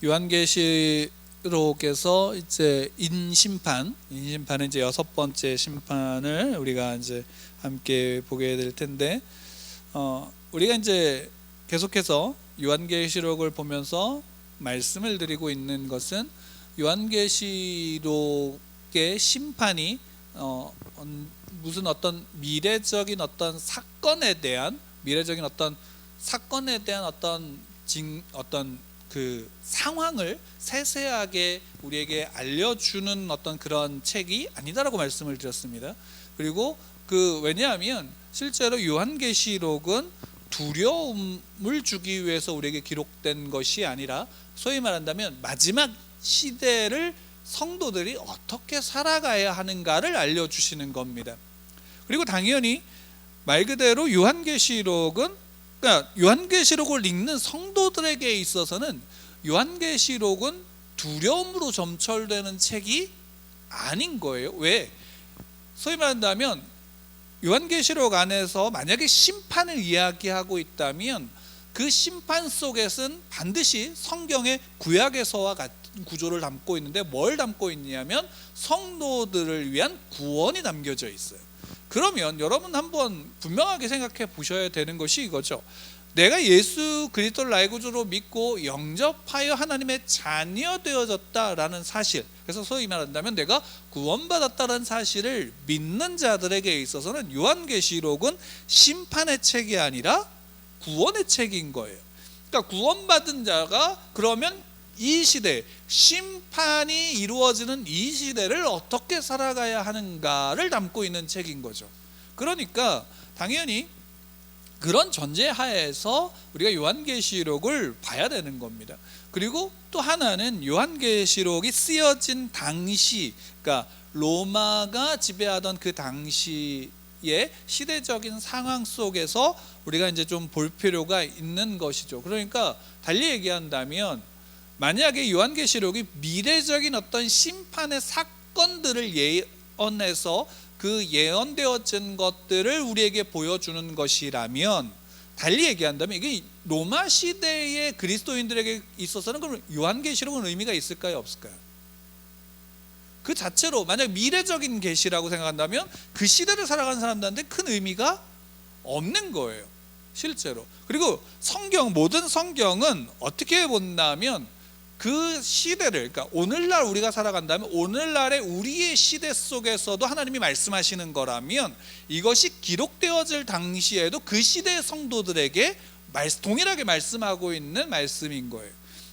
요한계시록에서 이제 인심판은 이제 6번째 심판을 우리가 이제 함께 보게 될 텐데, 우리가 이제 계속해서 요한계시록을 보면서 말씀을 드리고 있는 것은 요한계시록의 심판이 무슨 어떤 미래적인 어떤 사건에 대한 어떤 그 상황을 세세하게 우리에게 알려주는 어떤 그런 책이 아니다라고 말씀을 드렸습니다. 그리고 왜냐하면 실제로 요한계시록은 두려움을 주기 위해서 우리에게 기록된 것이 아니라, 소위 말한다면 마지막 시대를 성도들이 어떻게 살아가야 하는가를 알려주시는 겁니다. 그리고 당연히 말 그대로 요한계시록은, 그러니까 요한계시록을 읽는 성도들에게 있어서는 요한계시록은 두려움으로 점철되는 책이 아닌 거예요. 왜? 소위 말한다면 요한계시록 안에서 만약에 심판을 이야기하고 있다면 그 심판 속에서는 반드시 성경의 구약에서와 같은 구조를 담고 있는데, 뭘 담고 있냐면 성도들을 위한 구원이 담겨져 있어요. 그러면 여러분 한번 분명하게 생각해 보셔야 되는 것이 이거죠. 내가 예수 그리스도를 나의 구주로 믿고 영접하여 하나님의 자녀 되어졌다라는 사실, 그래서 소위 말한다면 내가 구원받았다는 사실을 믿는 자들에게 있어서는 요한계시록은 심판의 책이 아니라 구원의 책인 거예요. 그러니까 구원받은 자가 그러면 이 시대, 심판이 이루어지는 이 시대를 어떻게 살아가야 하는가를 담고 있는 책인 거죠. 그러니까 당연히 그런 전제하에서 우리가 요한계시록을 봐야 되는 겁니다. 그리고 또 하나는 요한계시록이 쓰여진 당시, 그러니까 로마가 지배하던 그 당시의 시대적인 상황 속에서 우리가 이제 좀 볼 필요가 있는 것이죠. 그러니까 달리 얘기한다면, 만약에 요한계시록이 미래적인 어떤 심판의 사건들을 예언해서 그 예언되어진 것들을 우리에게 보여주는 것이라면, 달리 얘기한다면 이게 로마 시대의 그리스도인들에게 있어서는 그럼 요한계시록은 의미가 있을까요, 없을까요? 그 자체로 만약 미래적인 계시라고 생각한다면 그 시대를 살아가는 사람들한테 큰 의미가 없는 거예요, 실제로. 그리고 모든 성경은 어떻게 본다면 그 시대를, 그러니까 오늘날 우리가 살아간다면 오늘날의 우리의 시대 속에서도 하나님이 말씀하시는 거라면 이것이 기록되어질 당시에도 그 시대의 성도들에게 동일하게 말씀하고 있는 말씀인 거예요.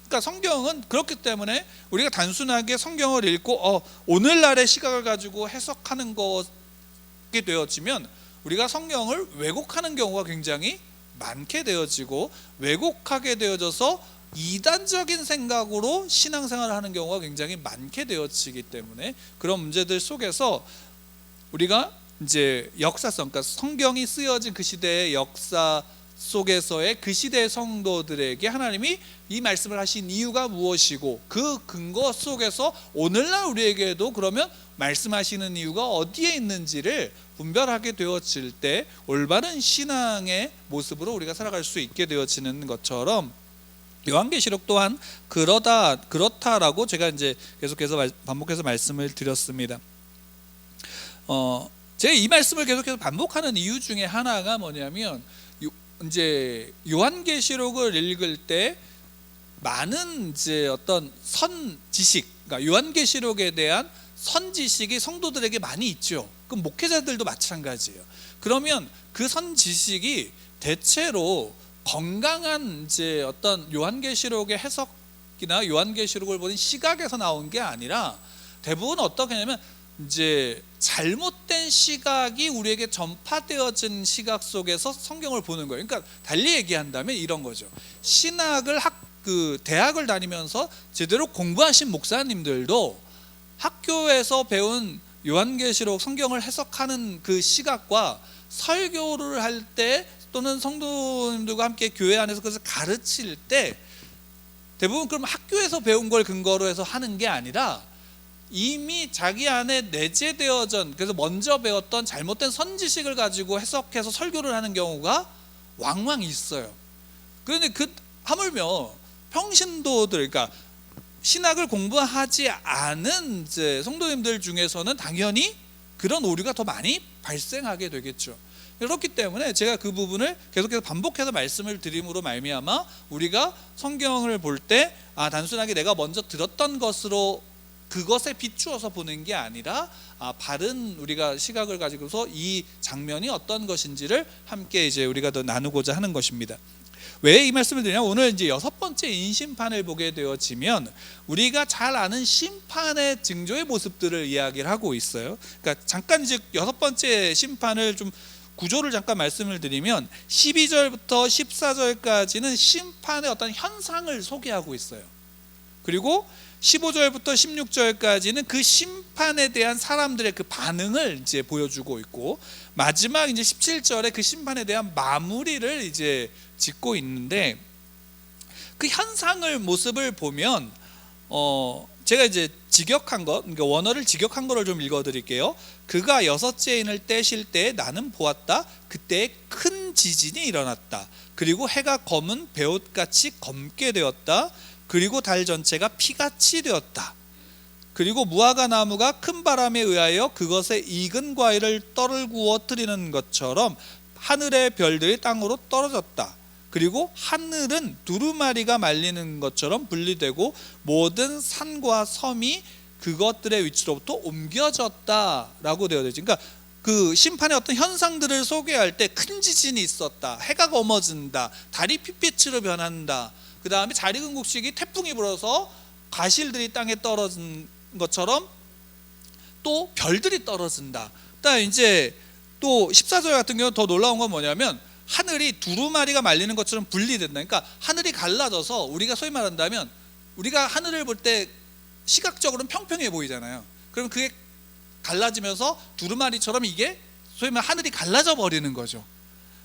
그러니까 성경은 그렇기 때문에 우리가 단순하게 성경을 읽고 오늘날의 시각을 가지고 해석하는 것이 되어지면 우리가 성경을 왜곡하는 경우가 굉장히 많게 되어지고, 왜곡하게 되어져서 이단적인 생각으로 신앙생활을 하는 경우가 굉장히 많게 되어지기 때문에, 그런 문제들 속에서 우리가 이제 역사성, 그러니까 성경이 쓰여진 그 시대의 역사 속에서의 그 시대의 성도들에게 하나님이 이 말씀을 하신 이유가 무엇이고, 그 근거 속에서 오늘날 우리에게도 그러면 말씀하시는 이유가 어디에 있는지를 분별하게 되어질 때 올바른 신앙의 모습으로 우리가 살아갈 수 있게 되어지는 것처럼, 요한계시록 또한 그렇다라고 제가 이제 계속해서 반복해서 말씀을 드렸습니다. 제가 이 말씀을 계속해서 반복하는 이유 중에 하나가 뭐냐면, 이제 요한계시록을 읽을 때 많은 이제 어떤 선지식, 그러니까 요한계시록에 대한 선지식이 성도들에게 많이 있죠. 그럼 목회자들도 마찬가지예요. 그러면 그 선지식이 대체로 건강한 이제 어떤 요한계시록의 해석이나 요한계시록을 보는 시각에서 나온 게 아니라, 대부분 어떻게 하냐면 이제 잘못된 시각이 우리에게 전파되어진 시각 속에서 성경을 보는 거예요. 그러니까 달리 얘기한다면 이런 거죠. 신학을 대학을 다니면서 제대로 공부하신 목사님들도 학교에서 배운 요한계시록 성경을 해석하는 그 시각과 설교를 할 때 또는 성도님들과 함께 교회 안에서 그것을 가르칠 때 대부분 그럼 학교에서 배운 걸 근거로 해서 하는 게 아니라 이미 자기 안에 내재되어진, 그래서 먼저 배웠던 잘못된 선지식을 가지고 해석해서 설교를 하는 경우가 왕왕 있어요. 그런데 하물며 평신도들, 그러니까 신학을 공부하지 않은 이제 성도님들 중에서는 당연히 그런 오류가 더 많이 발생하게 되겠죠. 그렇기 때문에 제가 그 부분을 계속해서 반복해서 말씀을 드림으로 말미암아 우리가 성경을 볼 때 단순하게 내가 먼저 들었던 것으로 그것에 비추어서 보는 게 아니라 바른 우리가 시각을 가지고서 이 장면이 어떤 것인지를 함께 이제 우리가 더 나누고자 하는 것입니다. 왜 이 말씀을 드리냐? 오늘 이제 6번째 인심판을 보게 되어지면 우리가 잘 아는 심판의 징조의 모습들을 이야기를 하고 있어요. 그러니까 잠깐 이제 6번째 심판을 좀 구조를 잠깐 말씀을 드리면 12절부터 14절까지는 심판의 어떤 현상을 소개하고 있어요. 그리고 15절부터 16절까지는 그 심판에 대한 사람들의 그 반응을 이제 보여주고 있고, 마지막 이제 17절에 그 심판에 대한 마무리를 이제 짓고 있는데, 그 현상을 모습을 보면 제가 이제 직역한 것, 그러니까 원어를 직역한 거를 좀 읽어드릴게요. 그가 6째 인을 떼실 때 나는 보았다. 그때 큰 지진이 일어났다. 그리고 해가 검은 베옷같이 검게 되었다. 그리고 달 전체가 피같이 되었다. 그리고 무화과 나무가 큰 바람에 의하여 그것의 익은 과일을 떨구어뜨리는 것처럼 하늘의 별들이 땅으로 떨어졌다. 그리고 하늘은 두루마리가 말리는 것처럼 분리되고 모든 산과 섬이 그것들의 위치로부터 옮겨졌다라고 되어 있죠. 그러니까 그 심판의 어떤 현상들을 소개할 때 큰 지진이 있었다, 해가 검어진다, 달이 핏빛으로 변한다, 그 다음에 자리근국식이 태풍이 불어서 과실들이 땅에 떨어진 것처럼 또 별들이 떨어진다. 그다음에 이제 또 14절 같은 경우 더 놀라운 건 뭐냐면 하늘이 두루마리가 말리는 것처럼 분리된다. 그러니까 하늘이 갈라져서 우리가 소위 말한다면 우리가 하늘을 볼 때 시각적으로는 평평해 보이잖아요. 그럼 그게 갈라지면서 두루마리처럼 이게 소위 말하면 하늘이 갈라져 버리는 거죠.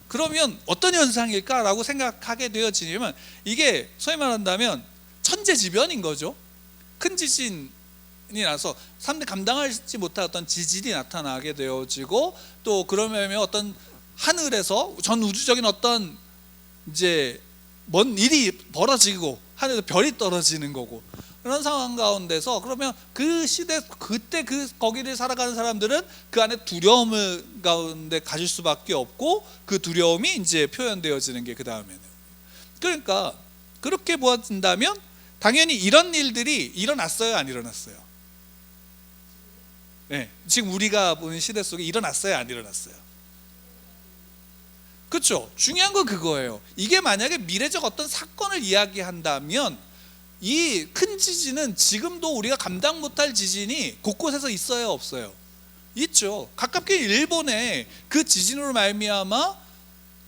그러면 어떤 현상일까라고 생각하게 되어지면 이게 소위 말한다면 천재지변인 거죠. 큰 지진이 나서 사람들이 감당하지 못한 어떤 지진이 나타나게 되어지고, 또 그러면 어떤 하늘에서 전 우주적인 어떤 이제 먼 일이 벌어지고 하늘에서 별이 떨어지는 거고, 그런 상황 가운데서 그러면 그 시대 그때 거기를 살아가는 사람들은 그 안에 두려움을 가운데 가질 수밖에 없고, 그 두려움이 이제 표현되어지는 게 그 다음에는, 그러니까 그렇게 보아진다면 당연히 이런 일들이 일어났어요, 안 일어났어요? 네, 지금 우리가 보는 시대 속에 일어났어요, 안 일어났어요? 그렇죠. 중요한 건 그거예요. 이게 만약에 미래적 어떤 사건을 이야기한다면 이 큰 지진은 지금도 우리가 감당 못할 지진이 곳곳에서 있어요, 없어요? 있죠. 가깝게 일본에 그 지진으로 말미암아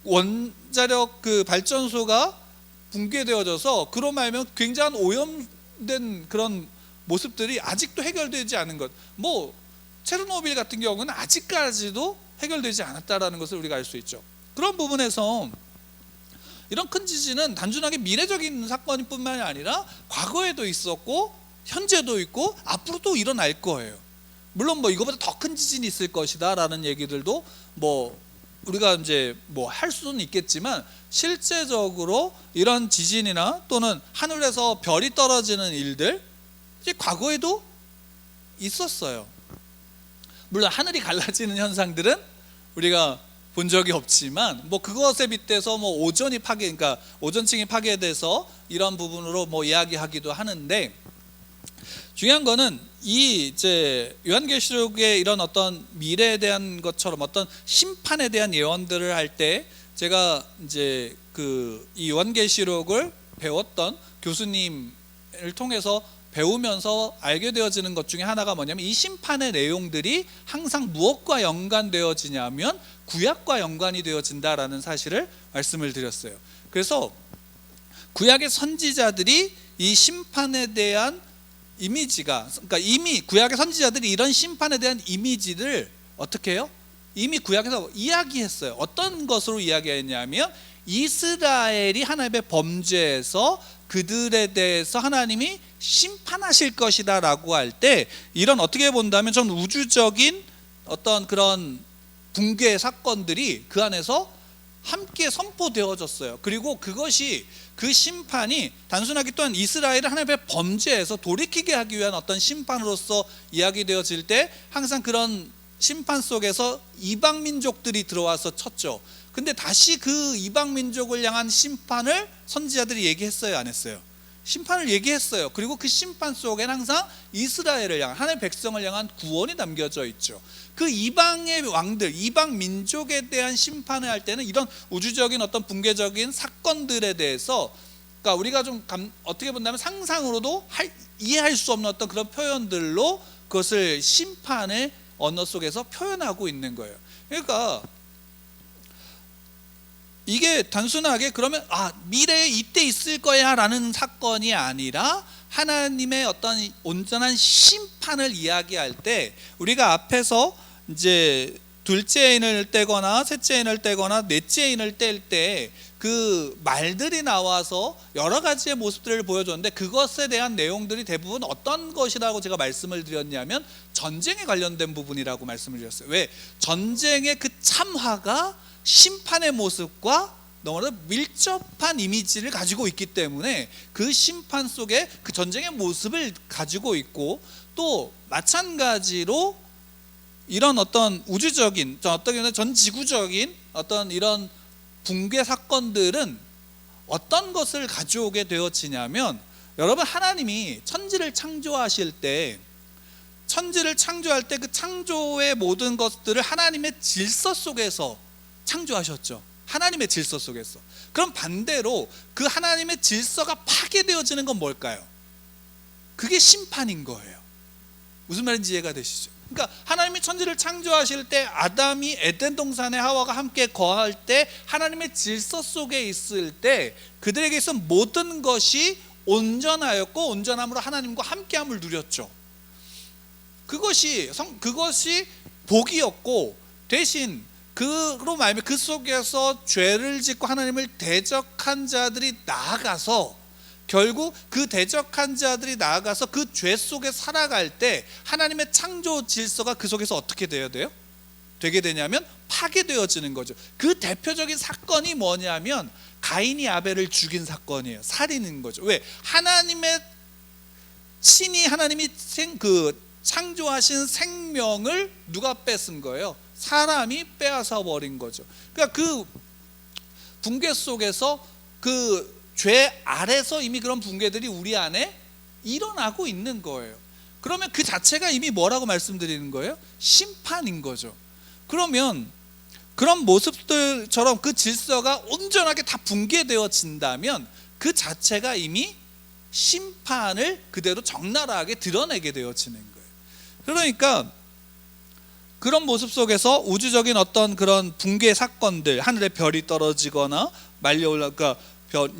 원자력 그 발전소가 붕괴되어져서 그로 말미암아 굉장한 오염된 그런 모습들이 아직도 해결되지 않은 것, 뭐 체르노빌 같은 경우는 아직까지도 해결되지 않았다라는 것을 우리가 알 수 있죠. 그런 부분에서 이런 큰 지진은 단순하게 미래적인 사건일 뿐만이 아니라 과거에도 있었고 현재도 있고 앞으로도 일어날 거예요. 물론 뭐 이거보다 더 큰 지진이 있을 것이다 라는 얘기들도 뭐 우리가 이제 뭐 할 수는 있겠지만, 실제적으로 이런 지진이나 또는 하늘에서 별이 떨어지는 일들 이제 과거에도 있었어요. 물론 하늘이 갈라지는 현상들은 우리가 본 적이 없지만 뭐 그것에 빗대서 뭐 오존이 그러니까 오존층이 파괴돼서 이런 부분으로 뭐 이야기하기도 하는데, 중요한 거는 이 이제 요한계시록의 이런 어떤 미래에 대한 것처럼 어떤 심판에 대한 예언들을 할 때 제가 이제 이 요한계시록을 배웠던 교수님을 통해서 배우면서 알게 되어지는 것 중에 하나가 뭐냐면, 이 심판의 내용들이 항상 무엇과 연관되어지냐면 구약과 연관이 되어진다라는 사실을 말씀을 드렸어요. 그래서 구약의 선지자들이 이 심판에 대한 이미지가, 그러니까 이미 구약의 선지자들이 이런 심판에 대한 이미지를 어떻게 해요? 이미 구약에서 이야기했어요. 어떤 것으로 이야기했냐면 이스라엘이 하나님의 범죄에서 그들에 대해서 하나님이 심판하실 것이다 라고 할 때, 이런 어떻게 본다면 좀 우주적인 어떤 그런 붕괴 사건들이 그 안에서 함께 선포되어졌어요. 그리고 그것이 그 심판이 단순하게 또한 이스라엘을 하나님의 범죄에서 돌이키게 하기 위한 어떤 심판으로서 이야기되어질 때 항상 그런 심판 속에서 이방 민족들이 들어와서 쳤죠. 근데 다시 그 이방 민족을 향한 심판을 선지자들이 얘기했어요, 안 했어요? 심판을 얘기했어요. 그리고 그 심판 속에는 항상 이스라엘을 향한, 하나님의 백성을 향한 구원이 담겨져 있죠. 그 이방의 왕들, 이방 민족에 대한 심판을 할 때는 이런 우주적인 어떤 붕괴적인 사건들에 대해서, 그러니까 우리가 좀 어떻게 본다면 상상으로도 이해할 수 없는 어떤 그런 표현들로 그것을 심판의 언어 속에서 표현하고 있는 거예요. 그러니까 이게 단순하게 그러면 미래에 이때 있을 거야 라는 사건이 아니라 하나님의 어떤 온전한 심판을 이야기할 때, 우리가 앞에서 이제 둘째 인을 떼거나 셋째 인을 떼거나 넷째 인을 뗄 때 그 말들이 나와서 여러 가지의 모습들을 보여줬는데, 그것에 대한 내용들이 대부분 어떤 것이라고 제가 말씀을 드렸냐면 전쟁에 관련된 부분이라고 말씀을 드렸어요. 왜? 전쟁의 그 참화가 심판의 모습과 너무나 밀접한 이미지를 가지고 있기 때문에 그 심판 속에 그 전쟁의 모습을 가지고 있고, 또 마찬가지로 이런 어떤 우주적인, 어떻게 보면 전 지구적인 어떤 이런 붕괴 사건들은 어떤 것을 가져오게 되어지냐면, 여러분, 하나님이 천지를 창조하실 때, 천지를 창조할 때 그 창조의 모든 것들을 하나님의 질서 속에서 창조하셨죠. 하나님의 질서 속에서. 그럼 반대로 그 하나님의 질서가 파괴되어지는 건 뭘까요? 그게 심판인 거예요. 무슨 말인지 이해가 되시죠? 그러니까 하나님이 천지를 창조하실 때 아담이 에덴 동산에 하와가 함께 거할 때 하나님의 질서 속에 있을 때 그들에게 있어 모든 것이 온전하였고 온전함으로 하나님과 함께함을 누렸죠. 그것이 복이었고, 대신 그로 말미암아 그 속에서 죄를 짓고 하나님을 대적한 자들이 나아가서, 결국 그 대적한 자들이 나아가서 그 죄 속에 살아갈 때 하나님의 창조 질서가 그 속에서 어떻게 되어야 돼요? 되게 되냐면 파괴되어지는 거죠. 그 대표적인 사건이 뭐냐면 가인이 아벨을 죽인 사건이에요. 살인인 거죠. 왜? 하나님의 친히 하나님이 창조하신 생명을 누가 뺏은 거예요? 사람이 빼앗아 버린 거죠. 그러니까 그 붕괴 속에서 그 죄 아래서 이미 그런 붕괴들이 우리 안에 일어나고 있는 거예요. 그러면 그 자체가 이미 뭐라고 말씀드리는 거예요? 심판인 거죠. 그러면 그런 모습들처럼 그 질서가 온전하게 다 붕괴되어진다면 그 자체가 이미 심판을 그대로 적나라하게 드러내게 되어지는 거예요. 그러니까 그런 모습 속에서 우주적인 어떤 그런 붕괴 사건들, 하늘에 별이 떨어지거나 말려 올라가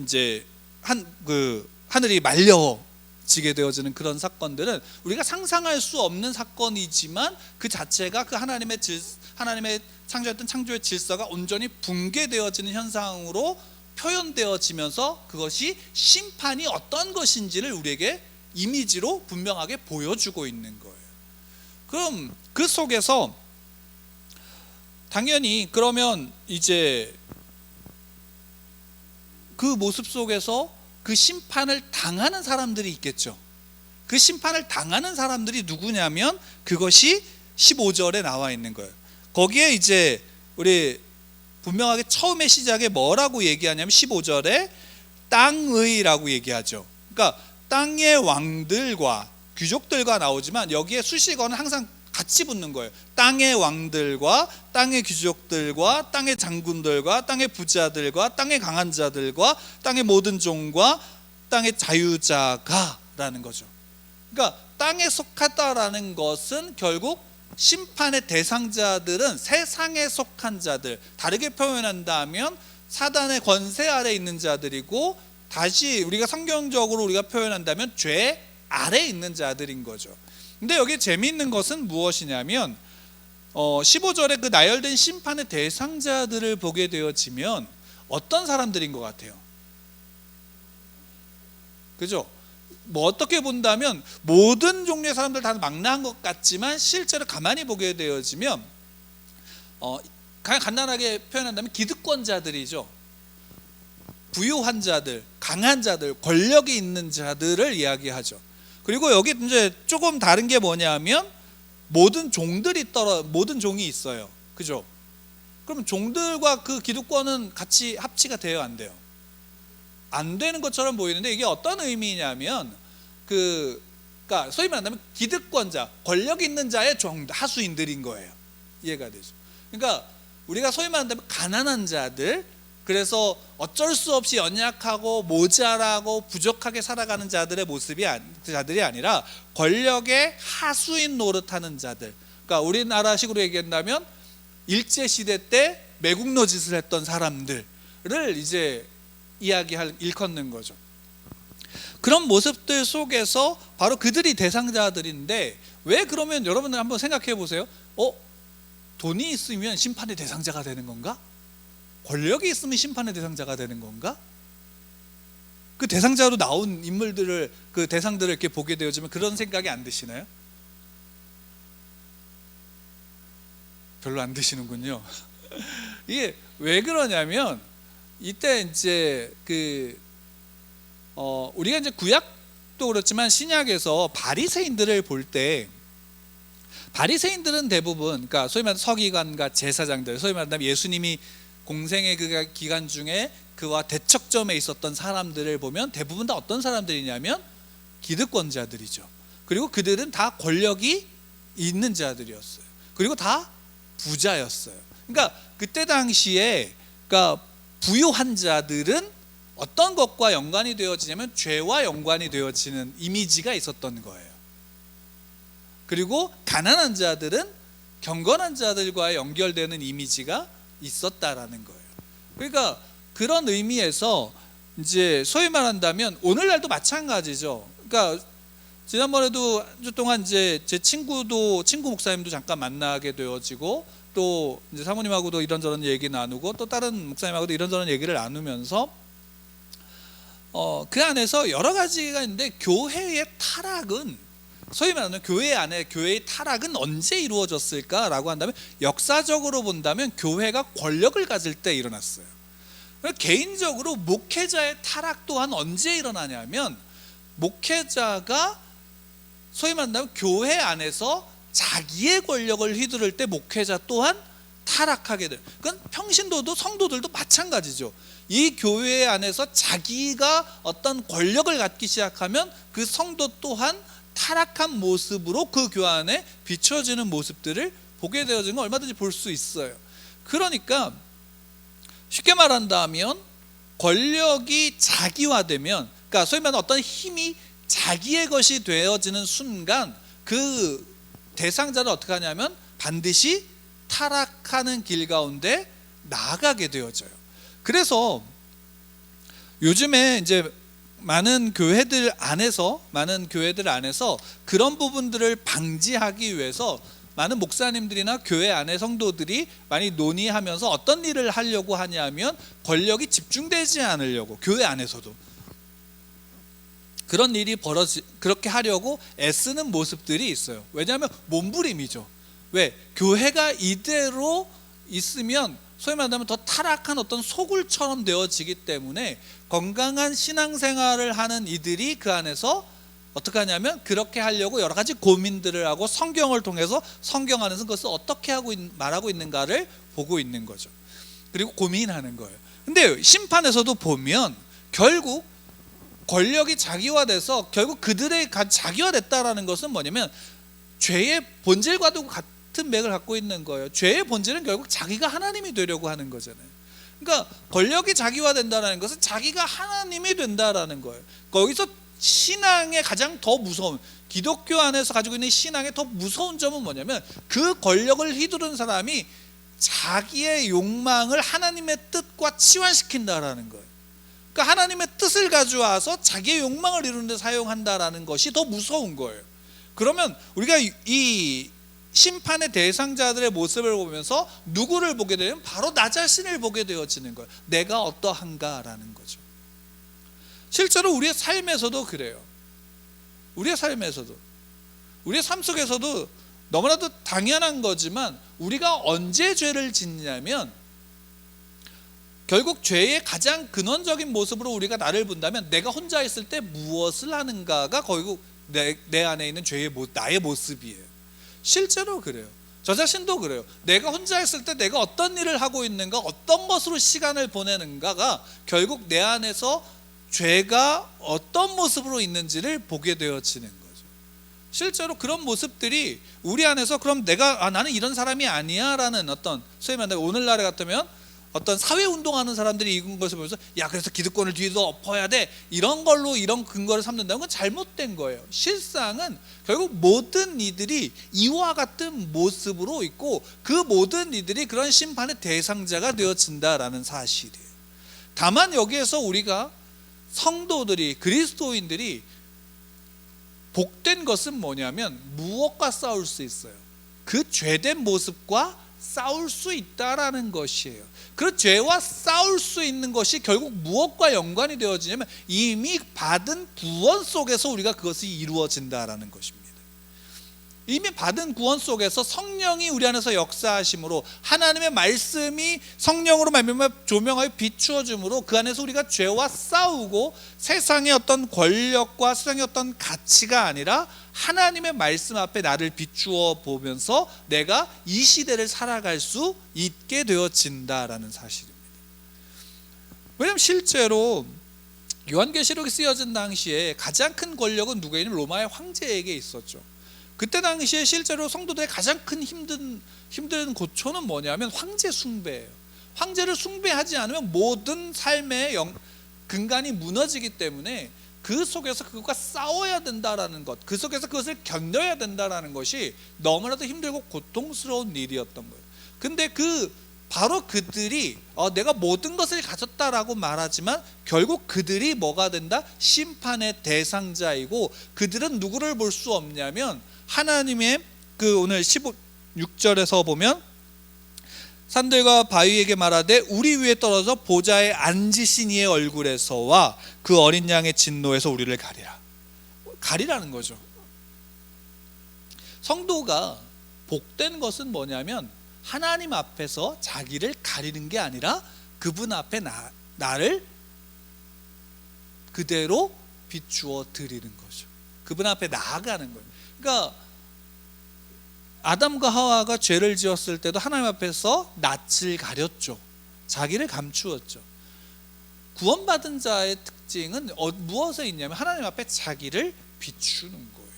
이제 하늘이 말려지게 되어지는 그런 사건들은 우리가 상상할 수 없는 사건이지만 그 자체가 그 하나님의 창조했던 창조의 질서가 온전히 붕괴되어지는 현상으로 표현되어지면서 그것이 심판이 어떤 것인지를 우리에게 이미지로 분명하게 보여주고 있는 거예요. 그럼 그 속에서 당연히 그러면 이제 그 모습 속에서 그 심판을 당하는 사람들이 있겠죠. 그 심판을 당하는 사람들이 누구냐면 그것이 15절에 나와 있는 거예요. 거기에 이제 우리 분명하게 처음에 시작에 뭐라고 얘기하냐면 15절에 땅의라고 얘기하죠. 그러니까 땅의 왕들과 귀족들과 나오지만 여기에 수식어는 항상 같이 붙는 거예요. 땅의 왕들과 땅의 귀족들과 땅의 장군들과 땅의 부자들과 땅의 강한 자들과 땅의 모든 종과 땅의 자유자가 라는 거죠. 그러니까 땅에 속하다라는 것은 결국 심판의 대상자들은 세상에 속한 자들, 다르게 표현한다면 사단의 권세 아래 있는 자들이고, 다시 우리가 성경적으로 우리가 표현한다면 죄 아래 있는 자들인 거죠. 근데 여기 재미있는 것은 무엇이냐면 15절에 그 나열된 심판의 대상자들을 보게 되어지면 어떤 사람들인 것 같아요? 그죠? 뭐 어떻게 본다면 모든 종류의 사람들 다 망라한 것 같지만 실제로 가만히 보게 되어지면 간단하게 표현한다면 기득권자들이죠. 부유한 자들, 강한 자들, 권력이 있는 자들을 이야기하죠. 그리고 여기 이제 조금 다른 게 뭐냐면 모든 종이 있어요. 그죠? 그럼 종들과 그 기득권은 같이 합치가 돼요, 안 돼요? 안 되는 것처럼 보이는데 이게 어떤 의미냐면 그러니까 소위 말하면 기득권자, 권력 있는 자의 하수인들인 거예요. 이해가 되죠? 그러니까 우리가 소위 말하면 가난한 자들, 그래서 어쩔 수 없이 연약하고 모자라고 부족하게 살아가는 자들이 아니라 권력의 하수인 노릇하는 자들. 그러니까 우리나라식으로 얘기한다면 일제시대 때 매국노 짓을 했던 사람들을 이제 일컫는 거죠. 그런 모습들 속에서 바로 그들이 대상자들인데, 왜 그러면 여러분들 한번 생각해 보세요. 돈이 있으면 심판의 대상자가 되는 건가? 권력이 있으면 심판의 대상자가 되는 건가? 그 대상자로 나온 인물들을, 그 대상들을 이렇게 보게 되어지면 그런 생각이 안 드시나요? 별로 안 드시는군요. 이게 왜 그러냐면 이때 이제 우리가 이제 구약도 그렇지만 신약에서 바리새인들을 볼 때, 바리새인들은 대부분 그러니까 소위 말하는 서기관과 제사장들, 소위 말하면 예수님이 공생의 그 기간 중에 그와 대척점에 있었던 사람들을 보면 대부분 다 어떤 사람들이냐면 기득권자들이죠. 그리고 그들은 다 권력이 있는 자들이었어요. 그리고 다 부자였어요. 그러니까 그때 당시에 그러니까 부유한 자들은 어떤 것과 연관이 되어지냐면 죄와 연관이 되어지는 이미지가 있었던 거예요. 그리고 가난한 자들은 경건한 자들과 연결되는 이미지가 있었다라는 거예요. 그러니까 그런 의미에서 이제 소위 말한다면 오늘날도 마찬가지죠. 그러니까 지난번에도 한 주 동안 이제 제 친구 목사님도 잠깐 만나게 되어지고, 또 이제 사모님하고도 이런저런 얘기 나누고, 또 다른 목사님하고도 이런저런 얘기를 나누면서 그 안에서 여러 가지가 있는데, 교회의 타락은, 소위 말하는 교회 안에 교회의 타락은 언제 이루어졌을까라고 한다면 역사적으로 본다면 교회가 권력을 가질 때 일어났어요. 개인적으로 목회자의 타락 또한 언제 일어나냐면 목회자가 소위 말한다면 교회 안에서 자기의 권력을 휘두를 때 목회자 또한 타락하게 돼요. 그건 평신도도 성도들도 마찬가지죠. 이 교회 안에서 자기가 어떤 권력을 갖기 시작하면 그 성도 또한 타락한 모습으로 그 교회 안에 비춰지는 모습들을 보게 되어지는 건 얼마든지 볼 수 있어요. 그러니까 쉽게 말한다면 권력이 자기화되면, 그러니까 소위 말하는 어떤 힘이 자기의 것이 되어지는 순간 그 대상자를 어떻게 하냐면 반드시 타락하는 길 가운데 나아가게 되어져요. 그래서 요즘에 이제 많은 교회들 안에서 그런 부분들을 방지하기 위해서 많은 목사님들이나 교회 안의 성도들이 많이 논의하면서 어떤 일을 하려고 하냐면 권력이 집중되지 않으려고, 교회 안에서도 그런 일이 그렇게 하려고 애쓰는 모습들이 있어요. 왜냐하면 몸부림이죠. 왜? 교회가 이대로 있으면 소위 말하면 더 타락한 어떤 소굴처럼 되어지기 때문에 건강한 신앙생활을 하는 이들이 그 안에서 어떻게 하냐면 그렇게 하려고 여러 가지 고민들을 하고 성경을 통해서 성경 안에서 그것을 어떻게 말하고 있는가를 보고 있는 거죠. 그리고 고민하는 거예요. 근데 심판에서도 보면 결국 권력이 자기화돼서 결국 그들의 자기화됐다라는 것은 뭐냐면 죄의 본질과도 같은 맥을 갖고 있는 거예요. 죄의 본질은 결국 자기가 하나님이 되려고 하는 거잖아요. 그러니까 권력이 자기화된다는 것은 자기가 하나님이 된다라는 거예요. 거기서 신앙의 가장 더 무서운, 기독교 안에서 가지고 있는 신앙의 더 무서운 점은 뭐냐면 그 권력을 휘두른 사람이 자기의 욕망을 하나님의 뜻과 치환시킨다라는 거예요. 그러니까 하나님의 뜻을 가져와서 자기의 욕망을 이루는 데 사용한다라는 것이 더 무서운 거예요. 그러면 우리가 이 심판의 대상자들의 모습을 보면서 누구를 보게 되면 바로 나 자신을 보게 되어지는 거예요. 내가 어떠한가라는 거죠. 실제로 우리의 삶에서도 그래요. 우리의 삶 속에서도 너무나도 당연한 거지만 우리가 언제 죄를 짓냐면 결국 죄의 가장 근원적인 모습으로 우리가 나를 본다면 내가 혼자 있을 때 무엇을 하는가가 결국 내 안에 있는 나의 모습이에요. 실제로 그래요. 저 자신도 그래요. 내가 혼자 있을 때 내가 어떤 일을 하고 있는가, 어떤 것으로 시간을 보내는가가 결국 내 안에서 죄가 어떤 모습으로 있는지를 보게 되어지는 거죠. 실제로 그런 모습들이 우리 안에서 그럼 나는 이런 사람이 아니야 라는 어떤, 소위 말하는 오늘날에 같으면 어떤 사회운동하는 사람들이 이런 것을 보면서 야 그래서 기득권을 뒤에서 엎어야 돼, 이런 걸로 이런 근거를 삼는다는 건 잘못된 거예요. 실상은 결국 모든 이들이 이와 같은 모습으로 있고 그 모든 이들이 그런 심판의 대상자가 되어진다라는 사실이에요. 다만 여기에서 우리가 성도들이, 그리스도인들이 복된 것은 뭐냐면 무엇과 싸울 수 있어요? 그 죄된 모습과 싸울 수 있다라는 것이에요. 그 죄와 싸울 수 있는 것이 결국 무엇과 연관이 되어지냐면 이미 받은 구원 속에서 우리가 그것이 이루어진다라는 것입니다. 이미 받은 구원 속에서 성령이 우리 안에서 역사하심으로, 하나님의 말씀이 성령으로 말미암아 조명하여 비추어 줌으로 그 안에서 우리가 죄와 싸우고 세상의 어떤 권력과 세상의 어떤 가치가 아니라 하나님의 말씀 앞에 나를 비추어 보면서 내가 이 시대를 살아갈 수 있게 되어진다라는 사실입니다. 왜냐하면 실제로 요한계시록이 쓰여진 당시에 가장 큰 권력은 누구에는 로마의 황제에게 있었죠. 그때 당시에 실제로 성도들의 가장 큰 힘든 고초는 뭐냐면 황제 숭배예요. 황제를 숭배하지 않으면 모든 삶의 근간이 무너지기 때문에 그 속에서 그것과 싸워야 된다라는 것, 그 속에서 그것을 견뎌야 된다라는 것이 너무나도 힘들고 고통스러운 일이었던 거예요. 근데 바로 그들이 내가 모든 것을 가졌다라고 말하지만 결국 그들이 뭐가 된다? 심판의 대상자이고, 그들은 누구를 볼 수 없냐면 하나님의 오늘 16절에서 보면 산들과 바위에게 말하되 우리 위에 떨어져 보좌에 앉으신 이의 얼굴에서와 그 어린 양의 진노에서 우리를 가리라는 거죠. 성도가 복된 것은 뭐냐면 하나님 앞에서 자기를 가리는 게 아니라 그분 앞에 나를 그대로 비추어 드리는 거죠. 그분 앞에 나아가는 거예요. 그러니까 아담과 하와가 죄를 지었을 때도 하나님 앞에서 낯을 가렸죠. 자기를 감추었죠. 구원받은 자의 특징은 무엇에 있냐면 하나님 앞에 자기를 비추는 거예요.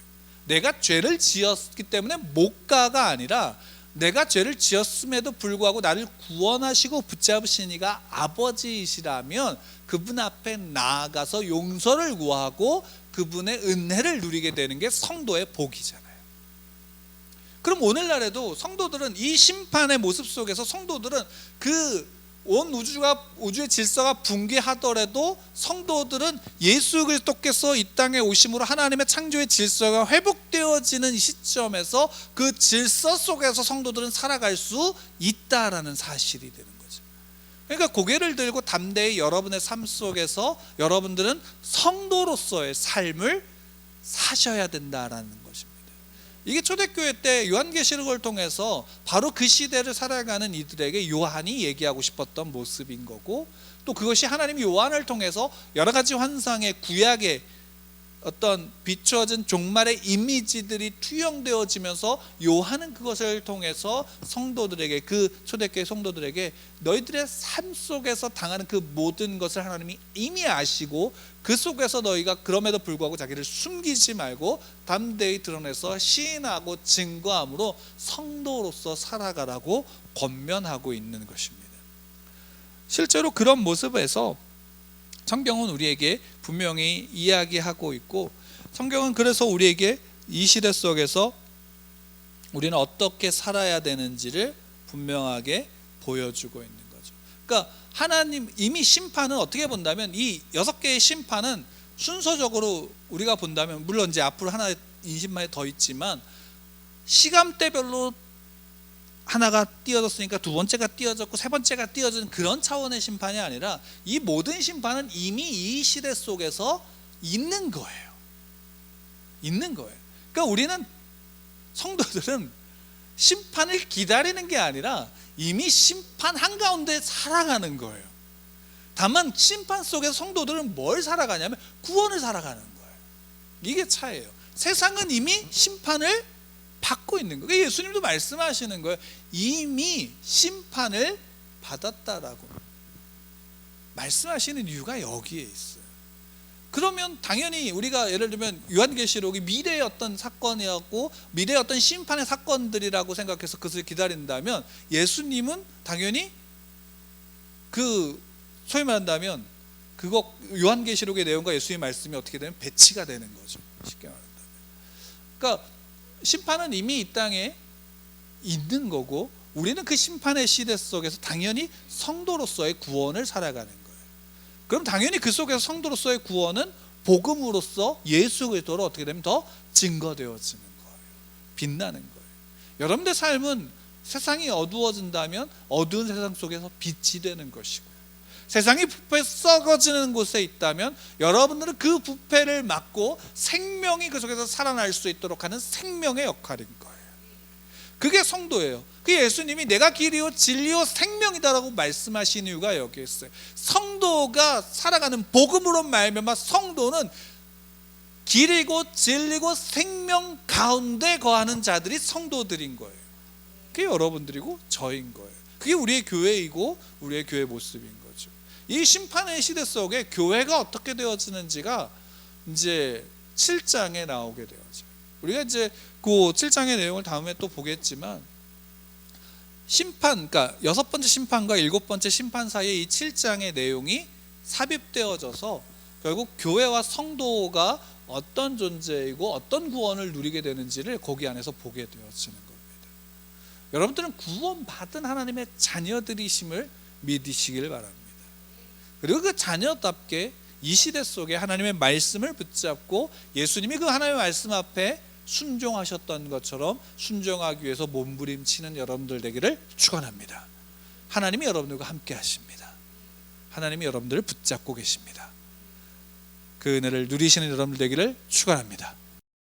내가 죄를 지었기 때문에 못 가가 아니라 내가 죄를 지었음에도 불구하고 나를 구원하시고 붙잡으신 이가 아버지이시라면 그분 앞에 나아가서 용서를 구하고 그분의 은혜를 누리게 되는 게 성도의 복이잖아요. 그럼 오늘날에도 성도들은 이 심판의 모습 속에서 성도들은 온 우주의 질서가 붕괴하더라도 성도들은 예수 그리스도께서 이 땅에 오심으로 하나님의 창조의 질서가 회복되어지는 시점에서 그 질서 속에서 성도들은 살아갈 수 있다라는 사실이 되는 거죠. 그러니까 고개를 들고 담대히 여러분의 삶 속에서 여러분들은 성도로서의 삶을 사셔야 된다라는 것입니다. 이게 초대교회 때 요한계시록을 통해서 바로 그 시대를 살아가는 이들에게 요한이 얘기하고 싶었던 모습인 거고, 또 그것이 하나님이 요한을 통해서 여러 가지 환상의 구약의 어떤 비추어진 종말의 이미지들이 투영되어지면서 요한은 그것을 통해서 성도들에게, 그 초대교회 성도들에게 너희들의 삶 속에서 당하는 그 모든 것을 하나님이 이미 아시고 그 속에서 너희가 그럼에도 불구하고 자기를 숨기지 말고 담대히 드러내서 시인하고 증거함으로 성도로서 살아가라고 권면하고 있는 것입니다. 실제로 그런 모습에서 성경은 우리에게 분명히 이야기하고 있고, 성경은 그래서 우리에게 이 시대 속에서 우리는 어떻게 살아야 되는지를 분명하게 보여주고 있는 거죠. 그러니까 하나님 이미 심판은 어떻게 본다면 이 6개의 심판은 순서적으로 우리가 본다면, 물론 이제 앞으로 하나 인신만이 더 있지만 시간대별로 하나가 띄어졌으니까 두 번째가 띄어졌고 세 번째가 띄어진 그런 차원의 심판이 아니라 이 모든 심판은 이미 이 시대 속에서 있는 거예요. 그러니까 우리는 성도들은 심판을 기다리는 게 아니라 이미 심판 한가운데 살아가는 거예요. 다만 심판 속에서 성도들은 뭘 살아가냐면 구원을 살아가는 거예요. 이게 차이예요. 세상은 이미 심판을 받고 있는 거예요. 예수님도 말씀하시는 거예요. 이미 심판을 받았다라고 말씀하시는 이유가 여기에 있어요. 그러면 당연히 우리가 예를 들면 요한계시록이 미래의 어떤 사건이었고 미래의 어떤 심판의 사건들이라고 생각해서 그것을 기다린다면 예수님은 당연히 그 소위 말한다면 그거 요한계시록의 내용과 예수님의 말씀이 어떻게 되면 배치가 되는 거죠. 쉽게 말한다면. 그러니까 심판은 이미 이 땅에 있는 거고 우리는 그 심판의 시대 속에서 당연히 성도로서의 구원을 살아가는 거예요. 그럼 당연히 그 속에서 성도로서의 구원은 복음으로서 예수 그리스도로 어떻게 되면 더 증거되어지는 거예요. 빛나는 거예요. 여러분들 삶은 세상이 어두워진다면 어두운 세상 속에서 빛이 되는 것이고요. 세상이 부패 썩어지는 곳에 있다면 여러분들은 그 부패를 막고 생명이 그 속에서 살아날 수 있도록 하는 생명의 역할인 거예요. 그게 성도예요. 그 예수님이 내가 길이요 진리요 생명이다라고 말씀하신 이유가 여기에 있어요. 성도가 살아가는 복음으로 말미암아 성도는 길이고 진리고 생명 가운데 거하는 자들이 성도들인 거예요. 그게 여러분들이고 저인 거예요. 그게 우리의 교회이고 우리의 교회 모습인 거죠. 이 심판의 시대 속에 교회가 어떻게 되어지는지가 이제 7장에 나오게 되어져요. 우리가 이제 그 7장의 내용을 다음에 또 보겠지만 심판, 그러니까 6번째 심판과 7번째 심판 사이에 이 7장의 내용이 삽입되어져서 결국 교회와 성도가 어떤 존재이고 어떤 구원을 누리게 되는지를 거기 안에서 보게 되어지는 겁니다. 여러분들은 구원받은 하나님의 자녀들이심을 믿으시길 바랍니다. 그리고 그 자녀답게 이 시대 속에 하나님의 말씀을 붙잡고 예수님이 그 하나님의 말씀 앞에 순종하셨던 것처럼 순종하기 위해서 몸부림치는 여러분들 되기를 축원합니다. 하나님이 여러분들과 함께 하십니다. 하나님이 여러분들을 붙잡고 계십니다. 그 은혜를 누리시는 여러분들 되기를 축원합니다.